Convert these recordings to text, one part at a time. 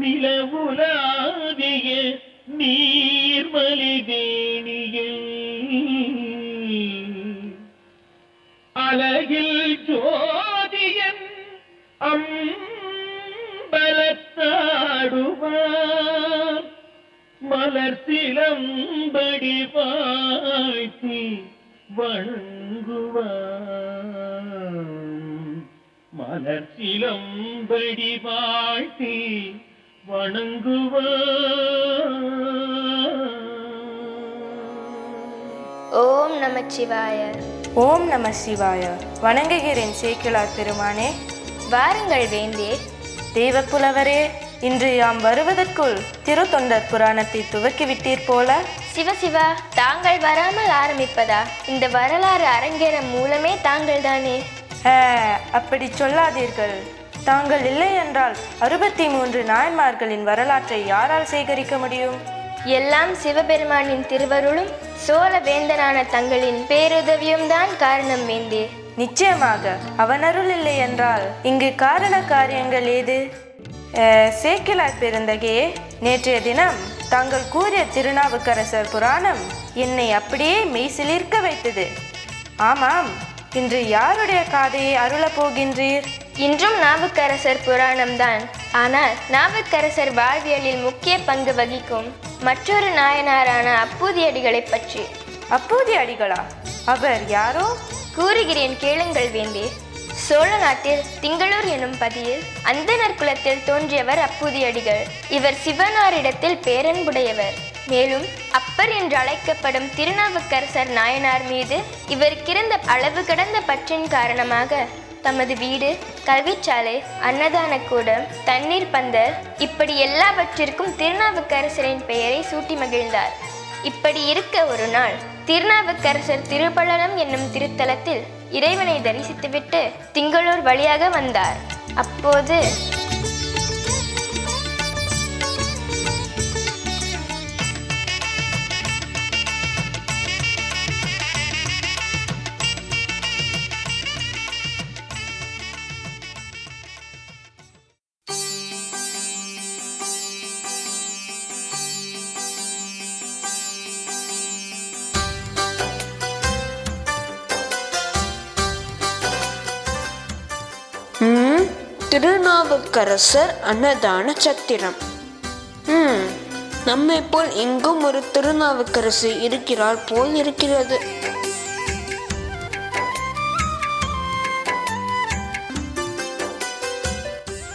நிலவுலாவிய நீர்மலிதேனியில் அழகில் ஜோதியன் அம்பலத்தாடுவார் மலர் சிலம்படி வாழ்த்தி வணங்குவார் மலர் சிலம்படி வாழ்த்தி வணங்குவார். ஓம் நமச்சிவாய. ஓம் நம சிவாய. வணங்குகிறேன் சேக்கிழார் பெருமானே. வாருங்கள் வேந்தே. தேவப்புலவரே, இன்று யாம் வருவதற்குள் திருத்தொண்டர் புராணத்தை துவக்கிவிட்டீர் போல. சிவசிவா, தாங்கள் வராமல் ஆரம்பிப்பதா? இந்த வரலாறு அரங்கேறும் மூலமே தாங்கள் தானே. அப்படி சொல்லாதீர்கள். தாங்கள் இல்லை என்றால் 63 நாயன்மார்களின் வரலாற்றை யாரால் சேகரிக்க முடியும்? எல்லாம் சிவபெருமானின் திருவருளும் சோழ வேந்தனான தங்களின் பேருதவியும் தான் காரணம் வேந்தே. நிச்சயமாக அவன் அருள் இல்லை என்றால் இங்கு காரண காரியங்கள் ஏது? சேக்கிழார் பெருந்தகையே, நேற்றைய தினம் தாங்கள் கூறிய திருநாவுக்கரசர் புராணம் என்னை அப்படியே மெய்சிலிர்க்க வைத்தது. ஆமாம், இன்று யாருடைய காதையை அருளப் போகின்றீர்? இன்றும் நாவுக்கரசர் புராணம்தான். ஆனால் நாவுக்கரசர் வாழ்வியலில் முக்கிய பங்கு வகிக்கும் மற்றொரு நாயனாரான அப்பூதியடிகளை பற்றி. அப்பூதியடிகளா? அவர் யாரோ? கூறுகிறேன், கேளுங்கள் வேந்தே. சோழ நாட்டில் திங்களூர் எனும் பதியில் அந்தணர் குலத்தில் தோன்றியவர் அப்பூதியடிகள். இவர் சிவனாரிடத்தில் பேரன்புடையவர். மேலும் அப்பர் என்று அழைக்கப்படும் திருநாவுக்கரசர் நாயனார் மீது இவருக்கிருந்த அளவு கடந்த பற்றின் காரணமாக தமது வீடு, கல்விச்சாலை, அன்னதான கூடம், தண்ணீர் பந்தல் இப்படி எல்லாவற்றிற்கும் திருநாவுக்கரசரின் பெயரை சூட்டி மகிழ்ந்தார். இப்படி இருக்க ஒரு நாள் திருநாவுக்கரசர் திருப்பழனம் என்னும் திருத்தலத்தில் இறைவனை தரிசித்துவிட்டு திங்களூர் வழியாக வந்தார். அப்போது திருநாவுக்கரசர் அன்னதான சத்திரம். நம்மை போல் எங்கும் ஒரு திருநாவுக்கரசு இருக்கிறார் போல் இருக்கிறது.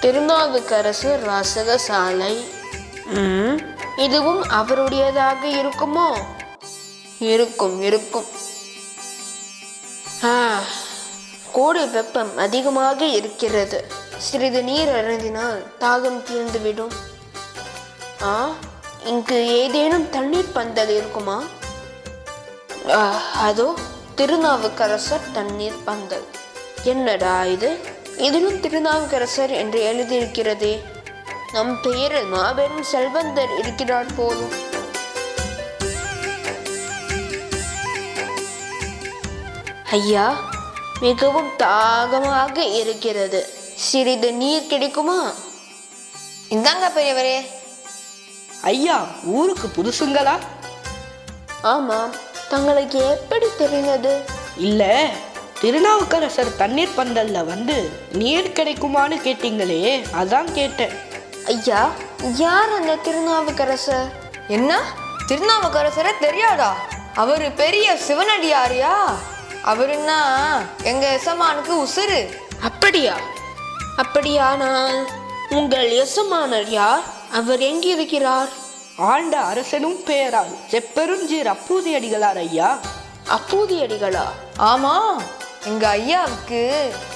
திருநாவுக்கரசர் வாசகசாலை. இதுவும் அவருடையதாக இருக்குமோ? இருக்கும் இருக்கும். கோடை வெப்பம் அதிகமாக இருக்கிறது. சிறிது நீர் அருந்தினால் தாகம் தீர்ந்துவிடும். இங்கு ஏதேனும் தண்ணீர் பந்தல் இருக்குமா? அதோ திருநாவுக்கரசர் தண்ணீர் பந்தல். என்னடா இது? இதிலும் திருநாவுக்கரசர் என்று எழுதியிருக்கிறதே. நம் பெயரில் மாபெரும் செல்வந்தர் இருக்கிறார் போலும். ஐயா, மிகவும் தாகமாக இருக்கிறது. சிறிது நீர் கிடைக்குமா? இந்தாங்க பெரியவரே. ஐயா, ஊருக்கு புதுசுங்களா? ஆமாம். தங்களுக்கு எப்படி தெரிந்தது? இல்ல, திருநாவுக்கரசர் தண்ணீர் பந்தல்ல வந்து நீர் கிடைக்குமான்னு கேட்டீங்களே, அதான் கேட்டேன். ஐயா, யார் அந்த திருநாவுக்கரசர்? என்ன, திருநாவுக்கரசரை தெரியாதா? அவரு பெரிய சிவனடியாரியா? அவருன்னா எங்க எசமானுக்கு உசுரு. அப்படியா? அப்படியானால் உங்கள் எசமானர் யார்? அவர் எங்கிருக்கிறார்? ஆண்ட அரசனும் பெயரால் செப்பெருஞ்சீர் அப்பூதியடிகளார் ஐயா. அப்பூதியடிகளா? ஆமா, எங்க ஐயாவுக்கு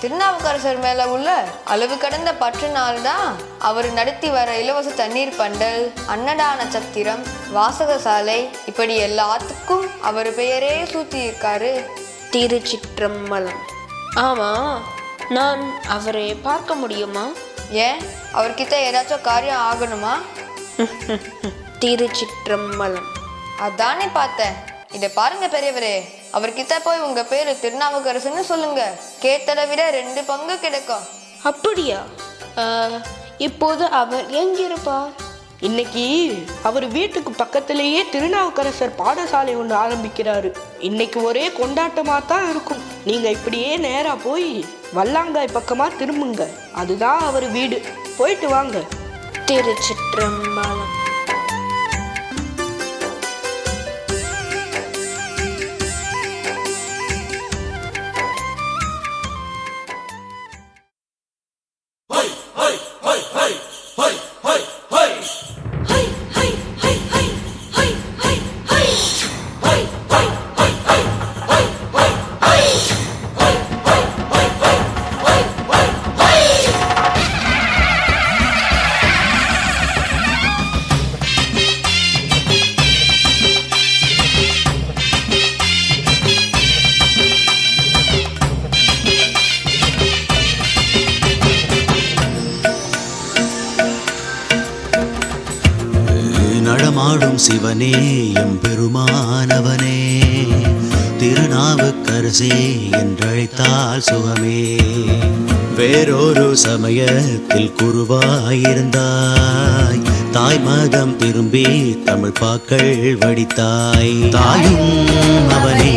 திருநாவுக்கரசர் மேல உள்ள அளவு கடந்த பற்றுனால்தான் அவர் நடத்தி வர இலவச தண்ணீர் பண்டல், அன்னதான சத்திரம், வாசகசாலை இப்படி எல்லாத்துக்கும் அவர் பெயரே சூட்டி இருக்காரு. திருச்சிற்றம்பலம். ஆமா, நான் அவரை பார்க்க முடியுமா? ஏன், அவர்கிட்ட ஏதாச்சும் காரியம் ஆகணுமா? திருச்சிற்றம்பலம். அதானே பார்த்தேன். இதை பாருங்க பெரியவரே, அவர்கிட்ட போய் உங்க பேரு திருநாவுக்கரசுன்னு சொல்லுங்க. கேட்டதை விட 2 பங்கு கிடைக்கும். அப்படியா? இப்போது அவர் எங்கிருப்பார்? இன்னைக்கு அவர் வீட்டுக்கு பக்கத்திலேயே திருநாவுக்கரசர் பாடசாலை ஒன்று ஆரம்பிக்கிறாரு. இன்னைக்கு ஒரே கொண்டாட்டமாக தான் இருக்கும். நீங்க இப்படியே நேரா போய் வல்லாங்காய் பக்கமா திரும்புங்க. அதுதான் அவர் வீடு. போயிட்டு வாங்க. திருச்சிற்றம்பலம். நடமாடும் சிவனே எம்பெருமானவனே, திருநாவுக்கரசே என்றழைத்தால் சுகமே. வேறொரு சமயத்தில் குருவாயிருந்தாய், தாய் மதம் திரும்பி தமிழ் பாக்கள் வடித்தாய். தாயும் அவனே,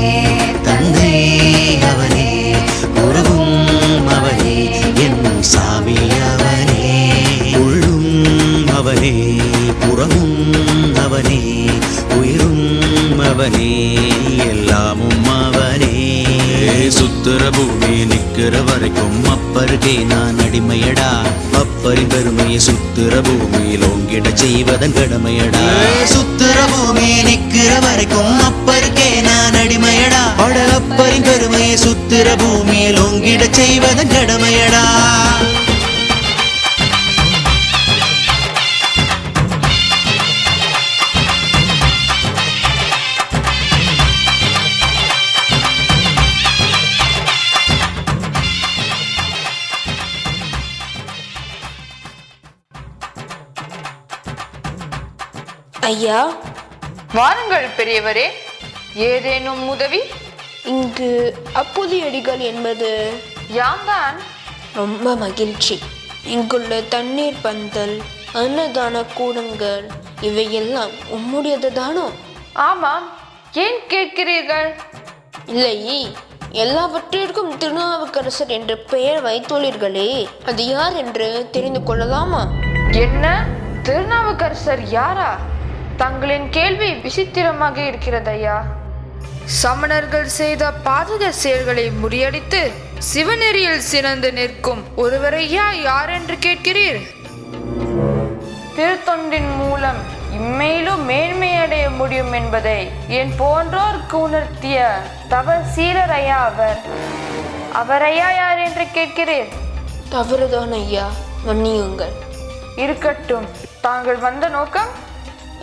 தந்தை அவனே, குருவும் அவனே, என் சாமி அவனே. உள்ளும் அவனே, புறமும் அவனே, உயிரும் அவனே, எல்லாமும் அவனே. சுத்துற பூமி நிக்கிற வரைக்கும் அப்பருக்கே நான் அடிமையடா. அப்பரின் பெருமையை சுத்துற பூமியில் ஓங்கிட செய்வதன் கடமையடா. சுத்துற பூமி நிக்கிற வரைக்கும் அப்பருக்கே நான் அடிமையடா. அட அப்பரின் பெருமையை சுத்துற பூமியில் ஓங்கிட செய்வதன் கடமையடா. ஐயா, வாருங்கள் பெரியவரே. ஏதேனும் உதவி? இங்கு அப்புதியடிகள் என்பது யாம்தான். ரொம்ப மகிழ்ச்சி. இங்குள்ள தண்ணீர் பந்தல், அன்னதான கூடங்கள் இவையெல்லாம் உம்முடையது தானோ? ஆமாம். ஏன் கேட்கிறீர்கள்? இல்லை, எல்லாவற்றிற்கும் திருநாவுக்கரசர் என்ற பெயர் வைத்துள்ளீர்களே, அது யார் என்று தெரிந்து கொள்ளலாமா? என்ன, திருநாவுக்கரசர் யாரா? தங்களின் கேள்வி விசித்திரமாக இருக்கிறது ஐயா. சமணர்கள் செய்த பாதக செயல்களை முறியடித்து சிவநெறியில் சிறந்து நிற்கும் ஒருவரையா யார் என்று கேட்கிறீர்? திருத்தொண்டின் மூலம் இம்மையிலும் மேன்மையடைய முடியும் என்பதை என் போன்றோருக்கு உணர்த்திய தவசீலர் ஐயா அவரையா யார் என்று கேட்கிறீர்? தவறுதான் ஐயா, மன்னியுங்கள். இருக்கட்டும். தாங்கள் வந்த நோக்கம்?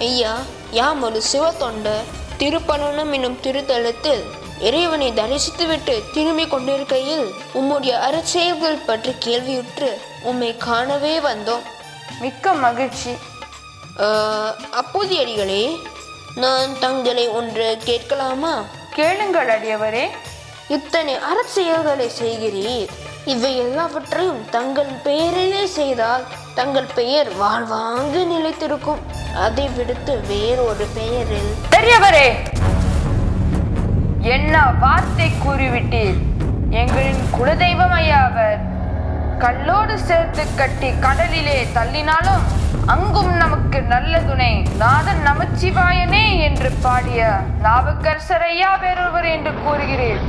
ஐயா, யாம் ஒரு சிவ தொண்டர். திருப்பணனம் என்னும் திருத்தலத்தில் இறைவனை தரிசித்துவிட்டு திரும்பி கொண்டிருக்கையில் உம்முடைய அறச்செயல்கள் பற்றி கேள்வியுற்று உம்மை காணவே வந்தோம். மிக்க மகிழ்ச்சி. அப்போதியடிகளே, நான் தங்களை ஒன்று கேட்கலாமா? கேளுங்கள் அடியவரே. இத்தனை அறச்செயல்களை செய்கிறீர். இவை எல்லாவற்றையும் தங்கள் பெயரிலே செய்தால் தங்கள் பெயர் வாழ்வாங்கு நிலைத்திருக்கும். அதை விடுத்து வேறொரு பெயரில்... பெரியவரே, என்ன வார்த்தை கூறிவிட்டீர்? எங்களின் குலதெய்வம் ஐயா அவர். கல்லோடு சேர்த்து கட்டி கடலிலே தள்ளினாலும் அங்கும் நமக்கு நல்ல துணை நாதன் நமச்சிவாயனே என்று பாடிய நாவுக்கரசர் ஐயா வேறொருவர் என்று கூறுகிறீர்.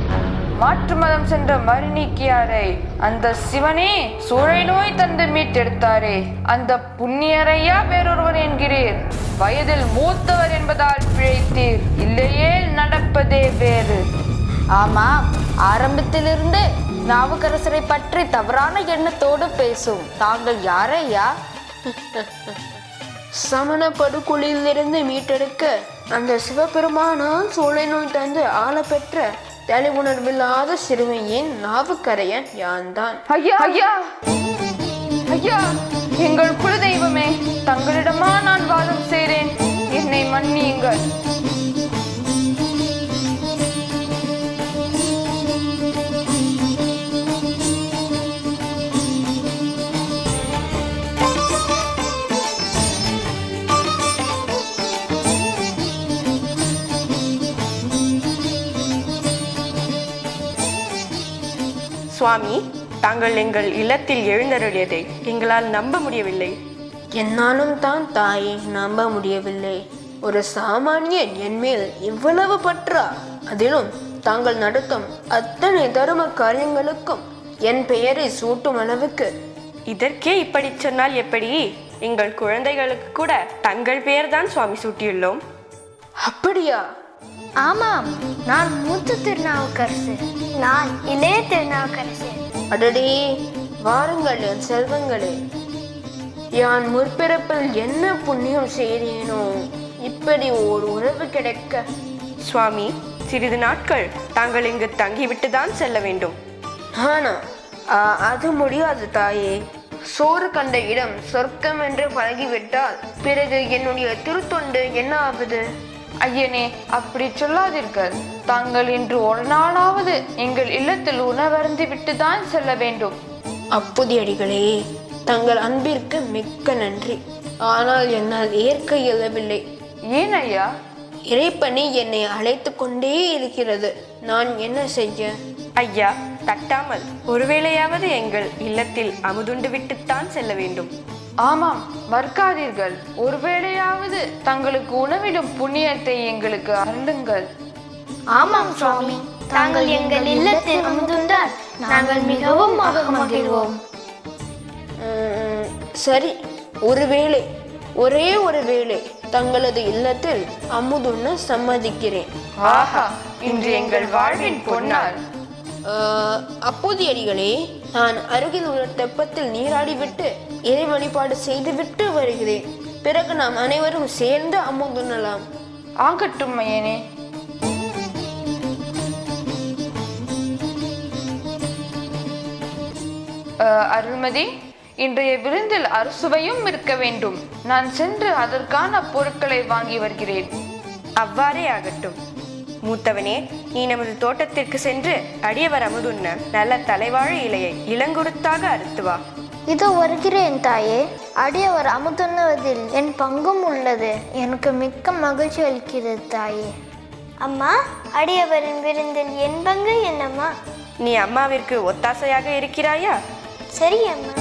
மாற்று மதம் சென்ற மறுநீக்கியாரை அந்த சிவனே சூழை நோய் தந்து மீட்டெடுத்தாரே, அந்த புண்ணியரையா வேறொருவர் என்கிறீர். வயதில் மூத்தவர் என்பதால் பிழைத்தீர், இல்லையே நடப்பதே வேறு. ஆமாம், ஆரம்பத்திலிருந்து நாவுக்கரசரை பற்றி தவறான எண்ணத்தோடு பேசும் தாங்கள் யாரையா? சமண படுகொலியிலிருந்து மீட்டெடுக்க அந்த சிவபெருமானால் சூளை நோய் தந்து ஆள பெற்ற தெளிவுணர்வில்லாத சிறுமியின் நாவுக்கரையன் யான்தான். ஐயா ஐயா ஐயா, எங்கள் குலதெய்வமே, தங்களிடமா நான் வாதம் செய்கிறேன், என்னை மன்னியுங்கள். சுவாமி, தாங்கள் எங்கள் இல்லத்தில் எழுந்தருளியதை எங்களால் நம்ப முடியவில்லை. என்னாலும் தான் தாயை நம்ப முடியவில்லை. ஒரு சாமானியன் என் மேல் இவ்வளவு பற்றா? அதிலும் தாங்கள் நடத்தும் அத்தனை தர்ம காரியங்களுக்கும் என் பெயரை சூட்டும் அளவுக்கு. இதற்கே இப்படி சொன்னால் எப்படி? எங்கள் குழந்தைகளுக்கு கூட தங்கள் பெயர்தான் சுவாமி சூட்டியுள்ளோம். அப்படியா? ஆமாம், நான் மூத்த திருநாவுக்கரசு, நான் இளைய திருநாவுக்கரசு. அடடே, வாருங்கள் என் செல்வங்களே. யான் முற்பிறப்பில் என்ன புண்ணியம் செய்தேனோ இப்படி ஒரு உறவு கிடைக்க. சுவாமி, சிறிது நாட்கள் தாங்கள் இங்கு தங்கிவிட்டுதான் செல்ல வேண்டும். ஆனா அது முடியாது தாயே. சோறு கண்ட இடம் சொர்க்கம் என்று பழகிவிட்டால் பிறகு என்னுடைய திருத்தொண்டு என்ன ஆவது? ஐயனே, அப்படி சொல்லாதீர்கள். தாங்கள் இன்று ஒரு நாளாவது எங்கள் இல்லத்தில் உணவருந்தி விட்டுதான் செல்ல வேண்டும். அப்புதியடிகளே, தங்கள் அன்பிற்கு மிக்க நன்றி. ஆனால் என்னால் ஏற்க இயலவில்லை. ஏன் ஐயா? இறைப்பணி என்னை அழைத்து கொண்டே இருக்கிறது. நான் என்ன செய்ய? ஐயா, தட்டாமல் ஒருவேளையாவது எங்கள் இல்லத்தில் அமுதுண்டு விட்டுத்தான் செல்ல வேண்டும். ஆமாம், மறுக்காதீர்கள். ஒருவேளையாவது தங்களுக்கு உணவிடும் புண்ணியத்தை எங்களுக்கு அருளுங்கள். ஆமாம் சுவாமி, தாங்கள் எங்கள் இல்லத்தில் அமுதுண்டால் நாங்கள் மிகவும் மகிழ்வோம். சரி, ஒருவேளை, ஒரே ஒரு வேளை தங்களது இல்லத்தில் அமுதுண்ண சம்மதிக்கிறேன். ஆஹா, இன்று எங்கள் வாழ்வின் பொன்னாள். அப்போதையடிகளே, நான் அருகில் உள்ள தெப்பத்தில் நீராடிவிட்டு இறை வழிபாடு செய்துவிட்டு வருகிறேன். பிறகு நாம் அனைவரும் சேர்ந்து அமுதுண்ணலாம். ஆகட்டும் ஐயனே. அருள்மதி, இன்றைய விருந்தில் அறுசுவையும் இருக்க வேண்டும். நான் சென்று அதற்கான பொருட்களை வாங்கி வருகிறேன். அவ்வாறே ஆகட்டும். மூத்தவனே, நீ நமது தோட்டத்திற்கு சென்று அடியவர் அமுதுண்ண நல்ல தலைவாழை இலையை இளங்குருத்தாக அறுத்து வா. இதோ வருகிறேன் தாயே. அடியவர் அமுதுண்ணுவதில் என் பங்கும் உள்ளது. எனக்கு மிக்க மகிழ்ச்சி அளிக்கிறது தாயே. அம்மா, அடியவரின் விருந்தில் என் பங்கு என்னம்மா? நீ அம்மாவிற்கு ஒத்தாசையாக இருக்கிறாயா? சரி அம்மா.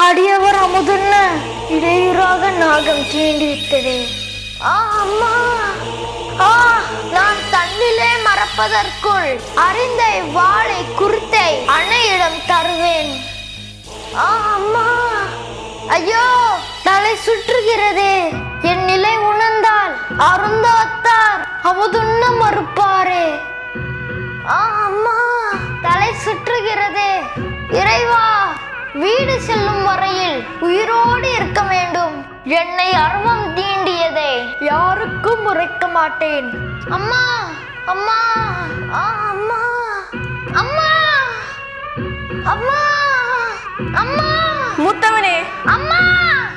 அடியவர் அமுதுண்ண இடையூறாக நாகம் தீண்டி விட்டதே. அம்மா, நான் தன்னிலே மறப்பதற்குள் அறிந்த வாளை குருத்தை அன்னையிடம் தருவேன். அம்மா, ஐயோ, தலை சுற்றுகிறதே. என் நிலை உணர்ந்தால் அருந்தாத்தார் அமுதுண்ண மறுப்பாரே. அம்மா, தலை சுற்றுகிறதே. இறைவா, வீடு செல்லும் வரையில் உயிரோடு இருக்க வேண்டும். என்னை அருவம் தீண்டியதை யாருக்கும் உரைக்க மாட்டேன். அம்மா, அம்மா, அம்மா, அம்மா, அம்மா, அம்மா. மூத்தவனே, அம்மா,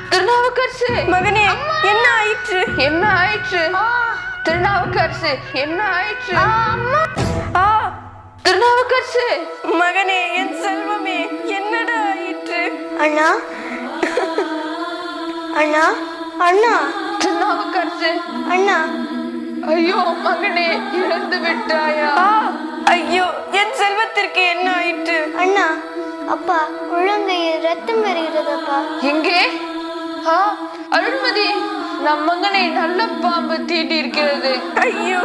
திருநாவுக்கரசு, மகனே, என்ன ஆயிற்று? என்ன ஆயிற்று? திருநாவுக்கரசு, என்ன ஆயிற்று? அம்மா. திருநாவுக்கரசு, மகனே, என் செல்வமே, என்னடா ஆயிற்று? அண்ணா, அண்ணா, அண்ணா, திருநாவுக்கரசு, அண்ணா. ஐயோ மகனே, இறந்து விட்டாயா? ஐயோ, என் செல்வத்திற்கு என்ன ஆயிற்று? அண்ணா, அப்பா, உள்ளங்கையில் ரத்தம் வருகிறதப்பா. எங்கே? அருள்மதி, நம் மகனை நல்ல பாம்பு தீட்டி இருக்கிறது. ஐயோ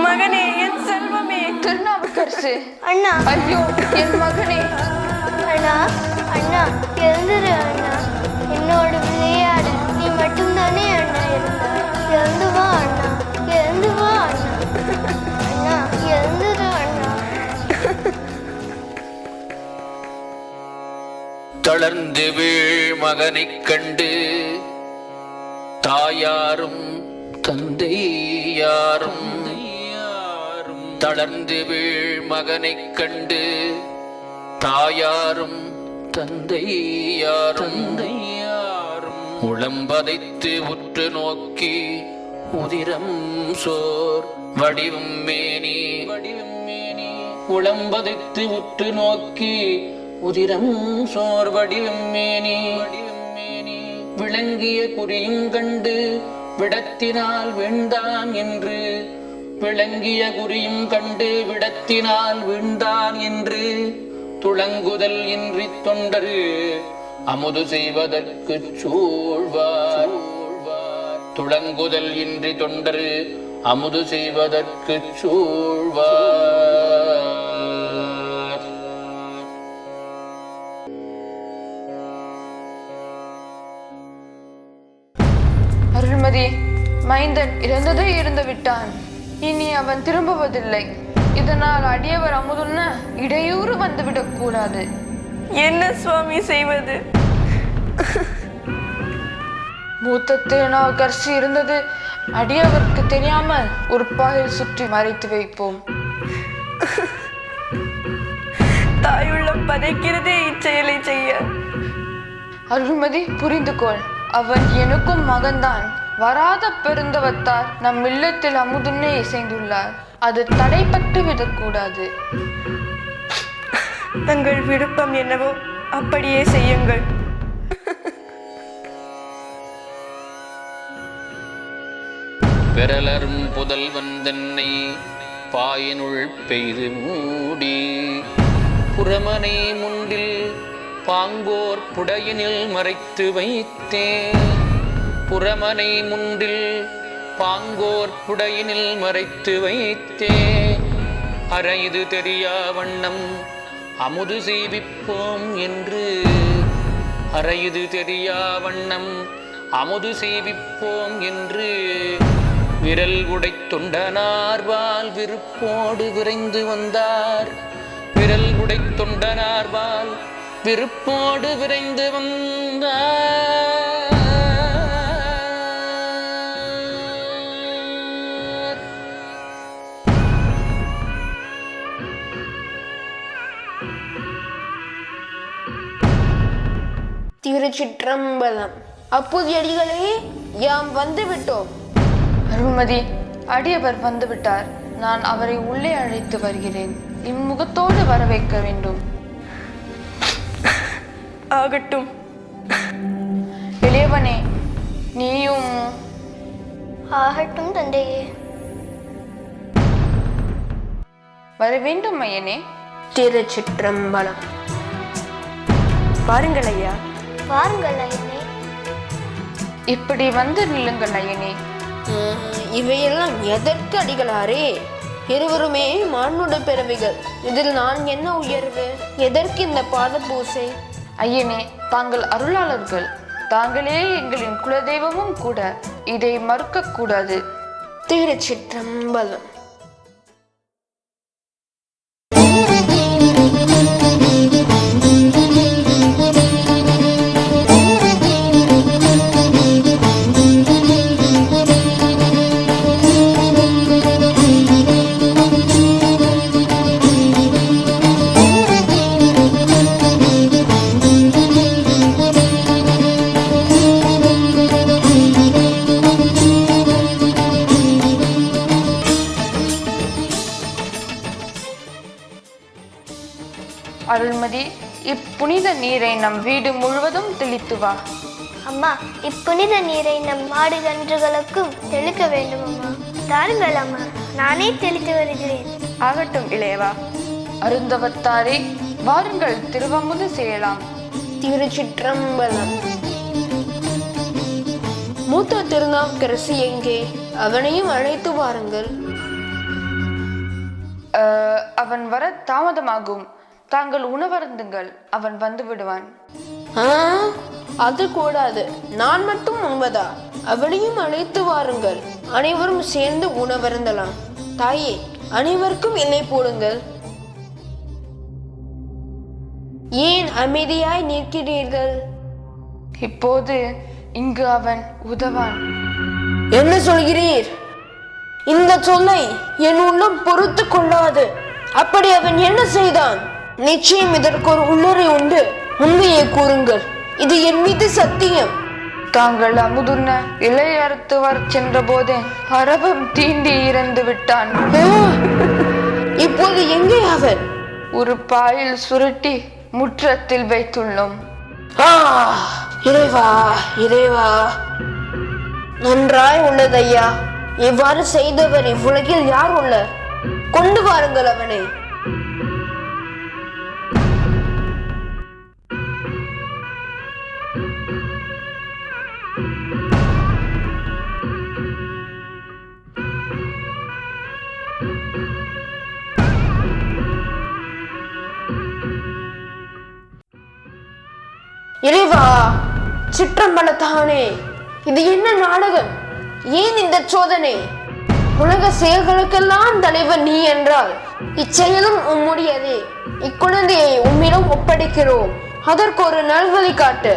மகனே, என் செல்வமே. திருநாவுக்கரசு, அண்ணா, ஐயோ என் மகனே. அண்ணா, அண்ணா, எழுந்துரு அண்ணா. என்னோடு விளையாட நீ மட்டும்தானே அண்ணா இருந்தாய். எழுந்து வா அண்ணா, எழுந்து வா அண்ணா. அண்ணா, எழுந்துரு அண்ணா. தளர்ந்து வீழ் மகனைக் கண்டு தாயாரும் தந்தையாரும், தளர்ந்து வீழ் மகனைக் கண்டு தாயாரும் தந்தையாரும் உளம்பதைத்து உற்று நோக்கி உதிரம் சோர் வடிவும் மேனி, உளம்பதைத்து உற்று நோக்கி உதிரம் சோர் வடிவும் மேனி, விளங்கிய குறியும் கண்டு விடத்தினால் வீழ்ந்தான் என்று, விளங்கிய குறியும் கண்டு விடத்தினால் வீழ்ந்தான் என்று, துளங்குதல் இன்றி தொண்டரு அமுது செய்வதற்கு சூழ்வார், துளங்குதல் இன்றி தொண்டரு அமுது செய்வதற்கு சூழ்வார். அருள்மதி, மைந்தன் இறந்ததே இறந்து விட்டான். இனி அவன் திரும்புவதில்லை. இதனால் அடியவர் அமுதுண்ண இடையூறு வந்துவிடக் கூடாது. என்ன சுவாமி செய்வது? மூத்த திருநாவுக்கரசு இருந்தது அடியவருக்கு தெரியாமல் ஒரு பாயில் சுற்றி மறைத்து வைப்போம். தாயுள்ளம் பதைக்கிறதே இச்செயலை செய்ய. அருள்மதி, புரிந்து கொள். அவன் எனக்கும் மகன்தான். வராத பெருந்தவத்தார் நம் இல்லத்தில் அமுதுண்ணே இசைந்துள்ளார். அது தடைப்பட்டு விடக்கூடாது. தங்கள் விருப்பம் என்னவோ அப்படியே செய்யுங்கள். பெறலரும் புதல்வன் தன்னை பாயினுள் பெய்து மூடி, புறமனை முண்டில் பாங்கோர் புடையினில் மறைத்து வைத்தேன், புறமனை முண்டில் பாங்கோர் புடையினில் மறைத்து வைத்தே, அரைது தெரியா வண்ணம் அமுது செய்விப்போம் என்று, அரைது தெரியா வண்ணம் அமுது செய்விப்போம் என்று, விரல் உடை தொண்டனார்வால் விருப்போடு விரைந்து வந்தார், விரல் உடை தொண்டனார்வால் விருப்போடு விரைந்து வந்தார். திருச்சிற்றம்பலம். அப்புதியடிகளே, யாம் வந்து விட்டோம். அருள்மதி, அடியவர் வந்துவிட்டார். நான் அவரை உள்ளே அழைத்து வருகிறேன். இம்முகத்தோடு வர வைக்க வேண்டும். ஆகட்டும். இளையவனே, நீயும். ஆகட்டும் தந்தையே. வர வேண்டும் ஐயனே. திருச்சிற்றம்பலம். பாருங்கள் ஐயா. வாருங்கள் ஐயனே. இப்படி வந்து நில்லுங்கள் ஐயனே. இவையெல்லாம் எதற்கு அடிகளாரே? இருவருமே மானுட பிறவிகள். இதில் நான் என்ன உயர்வு? எதற்கு இந்த பாத பூசை? ஐயனே, தாங்கள் அருளாளர்கள். தாங்களே எங்களின் குலதெய்வமும் கூட. இதை மறுக்க கூடாது. திருச்சிற்றம்பலம். அருள்மதி, இப்புனித நீரை நம் வீடு முழுவதும் தெளித்து வா. அம்மா, இப்புனித நீரை நம் மாடு கன்றுகளுக்கும் தெளிக்க வேண்டும் அம்மா. தாருங்கள் அம்மா, நானே தெளித்து வருகிறேன். ஆகட்டும் இளையவா. அருந்தவத்தாரே, வாருங்கள், திருவமுது செய்யலாம். திருச்சிற்றம்பலம். மூத்த திருநாவுக்கரசு எங்கே? அவனையும் அழைத்து வாருங்கள். அவன் வர தாமதமாகும். தாங்கள் உணவருந்துங்கள், அவன் வந்து விடுவான். அது கூடாது. நான் மட்டும் உண்பதா? அவனையும் அழைத்து வாருங்கள். அனைவரும் சேர்ந்து உணவருந்தலாம். தாயே, அனைவருக்கும் எண்ணெய் போடுங்கள். ஏன் அமைதியாய் நிற்கிறீர்கள்? இப்போது இங்கு அவன் உதவான். என்ன சொல்கிறீர்? இந்த சொல்லை என் உள்ளம் பொறுத்து கொள்ளாது. அப்படி அவன் என்ன செய்தான்? நிச்சயம் இதற்கு ஒரு உள்ளுரை உண்டு. உண்மையை கூறுங்கள். இது என் மீது சத்தியம். தாங்கள் அமுதுண்ண இளையறுத்து வர சென்ற போதே அரவம் தீண்டி இறந்து விட்டான். இப்போது எங்கே அவன்? ஒரு பாயில் சுருட்டி முற்றத்தில் வைத்துள்ளோம். இறைவா, இறைவா, நன்றாய் உள்ளது ஐயா. இவ்வாறு செய்தவர் இவ்வுலகில் யார் உள்ளார்? கொண்டு வாருங்கள் அவனை. இறைவா, சிற்றம்பலத்தானே, இது என்ன நாடகம்? ஏன் இந்த சோதனை? உலக செயல்களுக்கெல்லாம் தலைவர் நீ என்றால் இச்செயலும் உம்முடையதே. இக்குழந்தையை உம்மிடம் ஒப்படைக்கிறோம். அதற்கு ஒரு நல்வழி காட்டு.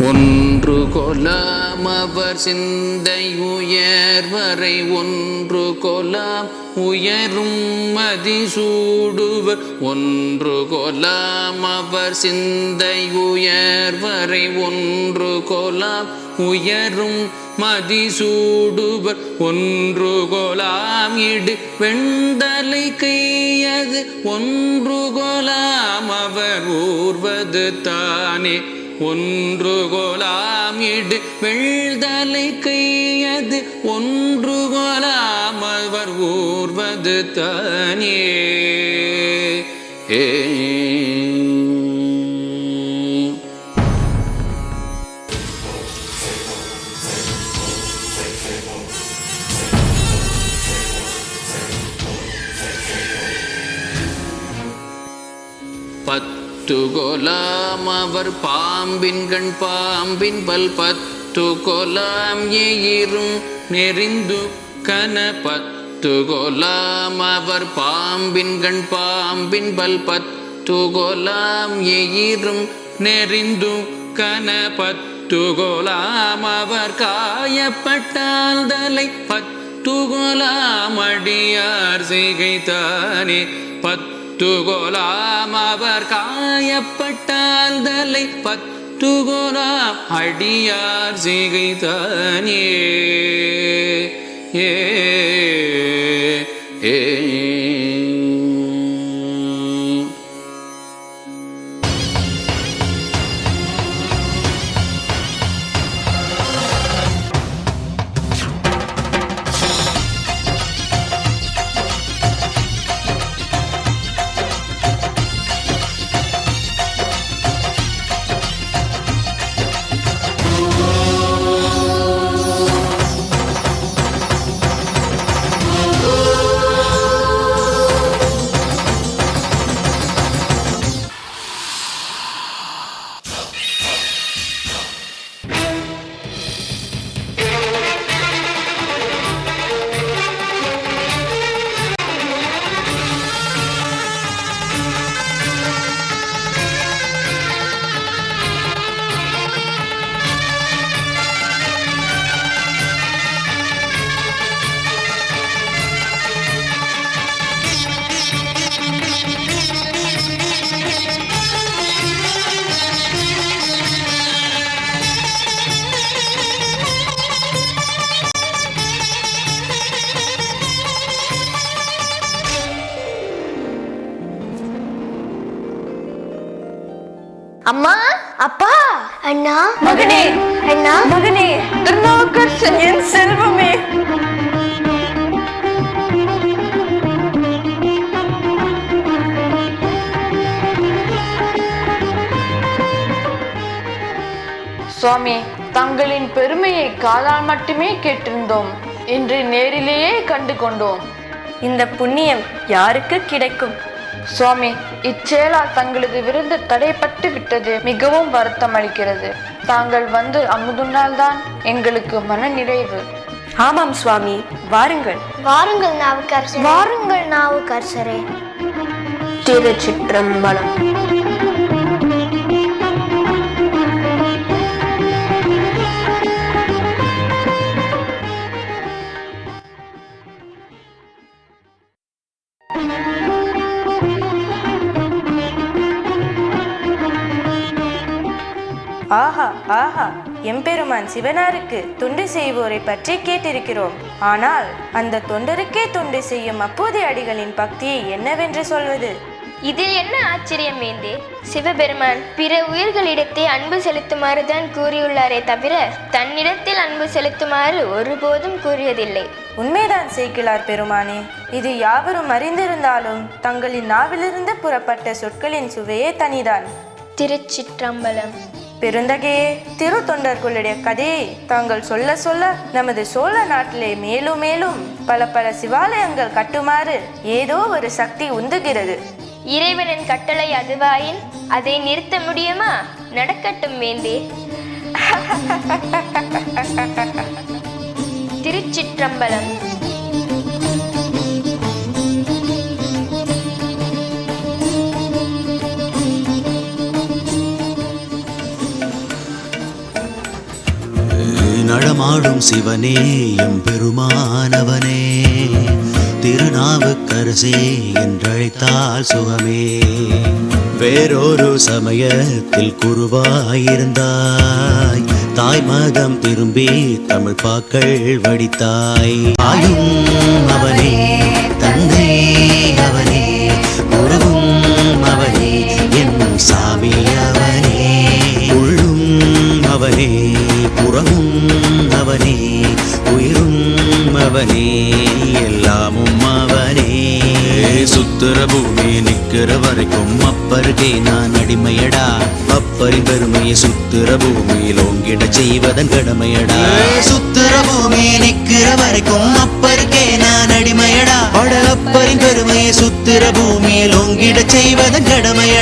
ஒன்று கொலாம் அவர் சிந்தையுயர்வரை ஒன்று கொலாம் உயரும் மதிசூடுவர். ஒன்று கொலாம் அவர் சிந்தையுயர்வரை ஒன்று கொலாம் உயரும் மதிசூடுவர். ஒன்று கொலாம் இடு வெண்தலை கையது ஒன்று கொலாம் அவர் ஊர்வது தானே. ஒன்று கொலாம் இடு வெள்தலை கையது ஒன்று கொலாம் அவர் ஊர்வது தானே. பத்து கொலாம் அவர் பாம்பின் கண் பாம்பின் பல் பத்து கொலாம் எயிரும் நெறிந்து கன. பத்து கொலாம் அவர் பாம்பின் கண் பாம்பின் பல் பத்து கொலாம் எயிரும் நெறிந்து கன. பத்து கொலாம் அவர் காயப்பட்டால் தலை பத்து கொலாம் அடியார் செய்கைத்தானே. பத்து கொலாம் அவர் காயப்பட்டால் தலை பத்து கொலாம் அடியார் செய்கைத்தானே. ஏ ஏ அம்மா, அப்பா, அண்ணா, மகனே, அண்ணா, மகனே, திருநாவுக்கரசர், என் செல்வமே. சுவாமி, தங்களின் பெருமையை காதால் மட்டுமே கேட்டிருந்தோம். இன்று நேரிலேயே கண்டு கொண்டோம். இந்த புண்ணியம் யாருக்கு கிடைக்கும்? சுவாமி, இச்செயலால் தங்களது விருந்து தடைப்பட்டு விட்டது மிகவும் வருத்தம் அளிக்கிறது. தாங்கள் வந்து அமுதுனால்தான் எங்களுக்கு மன நிறைவு. ஆமாம் சுவாமி, வாருங்கள். வாருங்கள் நாவுக்கரசரே, வாருங்கள் நாவுக்கரசரே. திருச்சிற்றம்பலம். ஆஹா ஆஹா, எம்பெருமான் சிவனாருக்கு தொண்டு செய்வோரை பற்றி கேட்டிருக்கிறோம். ஆனால் அந்த தொண்டருக்கே தொண்டு செய்யும் அப்போதைய அடிகளின் பக்தியை என்னவென்று சொல்வது? இதில் என்ன ஆச்சரியம் வேந்தே? சிவபெருமான் பிற உயிர்களிடத்தே அன்பு செலுத்துமாறு தான் கூறியுள்ளாரே தவிர தன்னிடத்தில் அன்பு செலுத்துமாறு ஒருபோதும் கூறியதில்லை. உண்மைதான் சேக்கிழார் பெருமானே. இது யாவரும் அறிந்திருந்தாலும் தங்களின் நாவிலிருந்து புறப்பட்ட சொற்களின் சுவையே தனிதான். திருச்சிற்றம்பலம். பெருந்தகையே, திரு தொண்டர்களுடைய கதையை தாங்கள் சொல்ல சொல்ல நமது சோழ நாட்டிலே மேலும் மேலும் பல பல சிவாலயங்கள் கட்டுமாறு ஏதோ ஒரு சக்தி உந்துகிறது. இறைவனின் கட்டளை அதுவாயின் அதை நிறுத்த முடியுமா? நடக்கட்டும் வேந்தே. திருச்சிற்றம்பலம். நடமாடும் சிவனே எம்பெருமானவனே, திருநாவுக்கரசே என்றழைத்தால் சுகமே. வேறொரு சமயத்தில் குருவாயிருந்தாய், தாய் மதம் திரும்பி தமிழ் பாக்கள் வடித்தாய். தாயும் அவனே, தந்தை அவனே, உறவும் அவனே, என் சாமி அவனே. உள்ளும் அவனே, புறமும் அவனே, உயிரும் அவனே, எல்லாமும் அவனே. சுத்துற பூமி நிக்கிற வரைக்கும் அப்பருக்கே நான் அடிமையடா. அப்பரின் பெருமையை சுத்துற பூமியில் ஓங்கிட செய்வதன் கடமையடா. சுத்துற பூமி நிக்கிற வரைக்கும் அப்பருக்கே நான் அடிமையடா. அப்பரின் பெருமையை சுத்துற பூமியில் ஓங்கிட செய்வதன் கடமையடா.